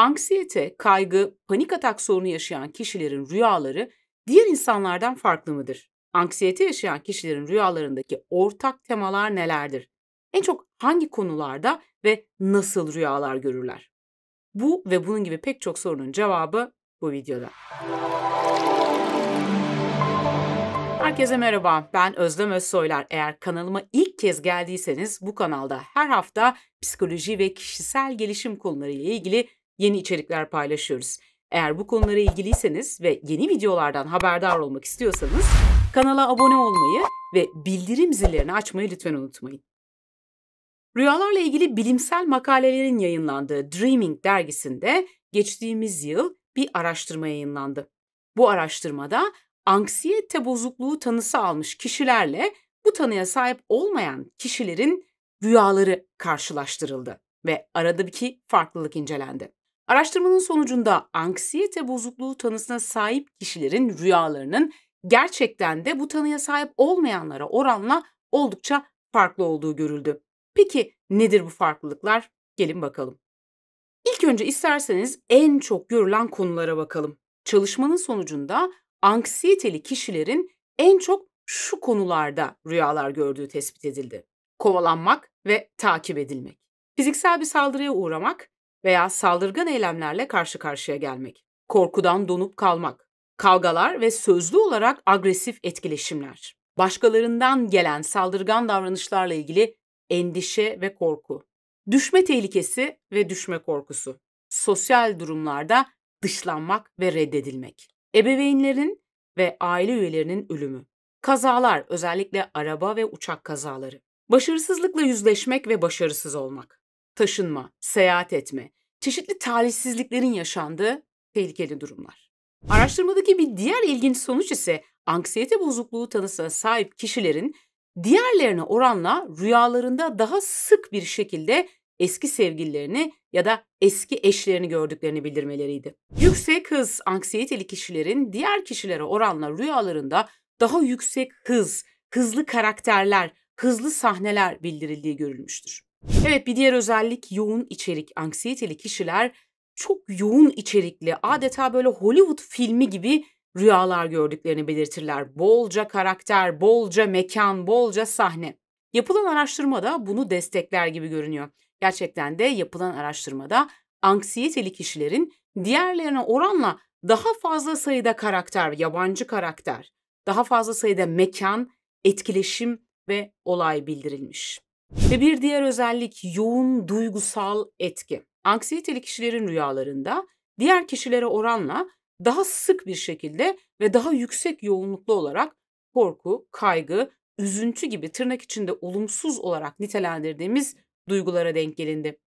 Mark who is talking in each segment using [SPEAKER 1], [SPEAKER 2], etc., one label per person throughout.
[SPEAKER 1] Anksiyete, kaygı, panik atak sorunu yaşayan kişilerin rüyaları diğer insanlardan farklı mıdır? Anksiyete yaşayan kişilerin rüyalarındaki ortak temalar nelerdir? En çok hangi konularda ve nasıl rüyalar görürler? Bu ve bunun gibi pek çok sorunun cevabı bu videoda. Herkese merhaba, ben Özlem Özsoylar. Eğer kanalıma ilk kez geldiyseniz bu kanalda her hafta psikoloji ve kişisel gelişim konularıyla ilgili yeni içerikler paylaşıyoruz. Eğer bu konulara ilgiliyseniz ve yeni videolardan haberdar olmak istiyorsanız kanala abone olmayı ve bildirim zillerini açmayı lütfen unutmayın. Rüyalarla ilgili bilimsel makalelerin yayınlandığı Dreaming dergisinde geçtiğimiz yıl bir araştırma yayınlandı. Bu araştırmada anksiyete bozukluğu tanısı almış kişilerle bu tanıya sahip olmayan kişilerin rüyaları karşılaştırıldı ve aradaki farklılık incelendi. Araştırmanın sonucunda anksiyete bozukluğu tanısına sahip kişilerin rüyalarının gerçekten de bu tanıya sahip olmayanlara oranla oldukça farklı olduğu görüldü. Peki nedir bu farklılıklar? Gelin bakalım. İlk önce isterseniz en çok görülen konulara bakalım. Çalışmanın sonucunda anksiyeteli kişilerin en çok şu konularda rüyalar gördüğü tespit edildi. Kovalanmak ve takip edilmek. Fiziksel bir saldırıya uğramak veya saldırgan eylemlerle karşı karşıya gelmek. Korkudan donup kalmak. Kavgalar ve sözlü olarak agresif etkileşimler. Başkalarından gelen saldırgan davranışlarla ilgili endişe ve korku. Düşme tehlikesi ve düşme korkusu. Sosyal durumlarda dışlanmak ve reddedilmek. Ebeveynlerin ve aile üyelerinin ölümü. Kazalar, özellikle araba ve uçak kazaları. Başarısızlıkla yüzleşmek ve başarısız olmak. Taşınma, seyahat etme, çeşitli talihsizliklerin yaşandığı tehlikeli durumlar. Araştırmadaki bir diğer ilginç sonuç ise anksiyete bozukluğu tanısına sahip kişilerin diğerlerine oranla rüyalarında daha sık bir şekilde eski sevgililerini ya da eski eşlerini gördüklerini bildirmeleriydi. Yüksek hız anksiyeteli kişilerin diğer kişilere oranla rüyalarında daha yüksek hız, hızlı karakterler, hızlı sahneler bildirildiği görülmüştür. Evet, bir diğer özellik yoğun içerik. Anksiyeteli kişiler çok yoğun içerikli, adeta böyle Hollywood filmi gibi rüyalar gördüklerini belirtirler. Bolca karakter, bolca mekan, bolca sahne. Yapılan araştırmada bunu destekler gibi görünüyor. Gerçekten de yapılan araştırmada anksiyeteli kişilerin diğerlerine oranla daha fazla sayıda karakter, yabancı karakter, daha fazla sayıda mekan, etkileşim ve olay bildirilmiş. Ve bir diğer özellik yoğun duygusal etki. Anksiyeteli kişilerin rüyalarında diğer kişilere oranla daha sık bir şekilde ve daha yüksek yoğunluklu olarak korku, kaygı, üzüntü gibi tırnak içinde olumsuz olarak nitelendirdiğimiz duygulara denk gelindi.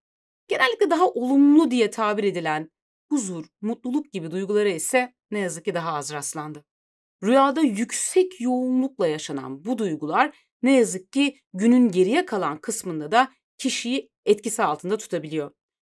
[SPEAKER 1] Genellikle daha olumlu diye tabir edilen huzur, mutluluk gibi duygulara ise ne yazık ki daha az rastlandı. Rüyada yüksek yoğunlukla yaşanan bu duygular ne yazık ki günün geriye kalan kısmında da kişiyi etkisi altında tutabiliyor.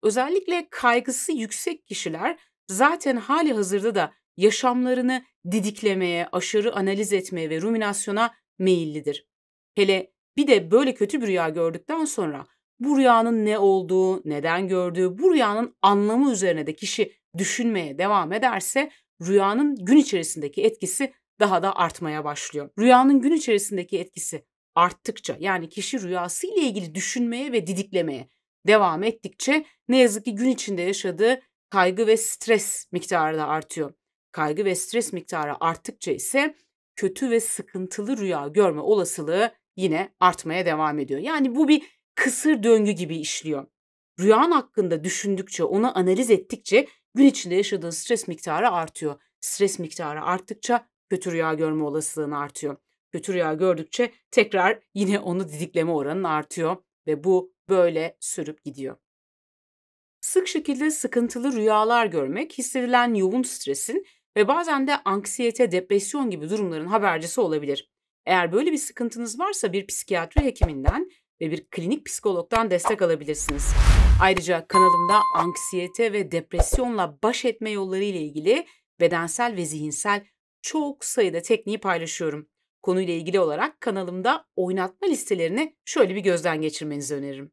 [SPEAKER 1] Özellikle kaygısı yüksek kişiler zaten hali hazırda da yaşamlarını didiklemeye, aşırı analiz etmeye ve ruminasyona meyillidir. Hele bir de böyle kötü bir rüya gördükten sonra bu rüyanın ne olduğu, neden gördüğü, bu rüyanın anlamı üzerine de kişi düşünmeye devam ederse rüyanın gün içerisindeki etkisi daha da artmaya başlıyor. Rüyanın gün içerisindeki etkisi arttıkça, yani kişi rüyası ile ilgili düşünmeye ve didiklemeye devam ettikçe ne yazık ki gün içinde yaşadığı kaygı ve stres miktarı da artıyor. Kaygı ve stres miktarı arttıkça ise kötü ve sıkıntılı rüya görme olasılığı yine artmaya devam ediyor. Yani bu bir kısır döngü gibi işliyor. Rüyan hakkında düşündükçe, onu analiz ettikçe gün içinde yaşadığın stres miktarı artıyor. Stres miktarı arttıkça kötü rüya görme olasılığın artıyor. Kötü rüya gördükçe tekrar yine onu didikleme oranın artıyor ve bu böyle sürüp gidiyor. Sık şekilde sıkıntılı rüyalar görmek, hissedilen yoğun stresin ve bazen de anksiyete, depresyon gibi durumların habercisi olabilir. Eğer böyle bir sıkıntınız varsa bir psikiyatri hekiminden ve bir klinik psikologdan destek alabilirsiniz. Ayrıca kanalımda anksiyete ve depresyonla baş etme yolları ile ilgili bedensel ve zihinsel çok sayıda tekniği paylaşıyorum. Konuyla ilgili olarak kanalımda oynatma listelerini şöyle bir gözden geçirmenizi öneririm.